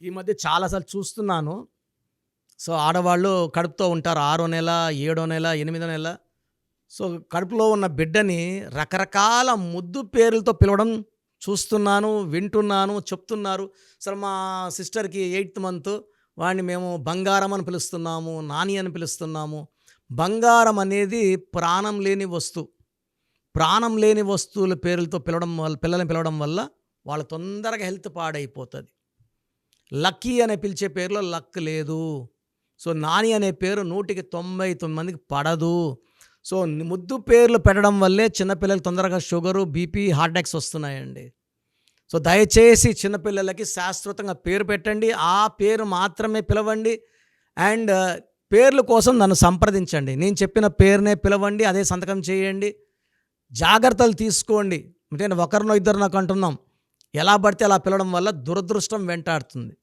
ఈ మధ్య చాలాసార్లు చూస్తున్నాను. సో, ఆడవాళ్ళు కడుపుతో ఉంటారు. ఆరో నెల, ఏడో నెల, ఎనిమిదో నెల. సో, కడుపులో ఉన్న బిడ్డని రకరకాల ముద్దు పేర్లతో పిలవడం చూస్తున్నాను, వింటున్నాను, చెప్తున్నారు. అసలు మా సిస్టర్‌కి ఎయిత్ మంత్. వాడిని మేము బంగారం అని పిలుస్తున్నాము, నాని అని పిలుస్తున్నాము. బంగారం అనేది ప్రాణం లేని వస్తువు. ప్రాణం లేని వస్తువుల పేర్లతో పిలవడం వల్ల పిల్లల్ని పిలవడం వల్ల వాళ్ళ తొందరగా హెల్త్ పాడైపోతది. లక్కీ అనే పిలిచే పేరులో లక్ లేదు. సో, నాని అనే పేరు 100కి 99 మందికి పడదు. సో, ముద్దు పేర్లు పెట్టడం వల్లే చిన్నపిల్లలకి తొందరగా షుగరు, బీపీ, హార్ట్ అటాక్స్ వస్తున్నాయండి. సో, దయచేసి చిన్నపిల్లలకి శాశ్వతంగా పేరు పెట్టండి. ఆ పేరు మాత్రమే పిలవండి. అండ్ పేర్ల కోసం నన్ను సంప్రదించండి. నేను చెప్పిన పేరునే పిలవండి. అదే సంతకం చేయండి. జాగ్రత్తలు తీసుకోండి. అంటే ఒకరినో ఇద్దరినో అంటున్నాం. ఎలా పడితే అలా పిలవడం వల్ల దురదృష్టం వెంటాడుతుంది.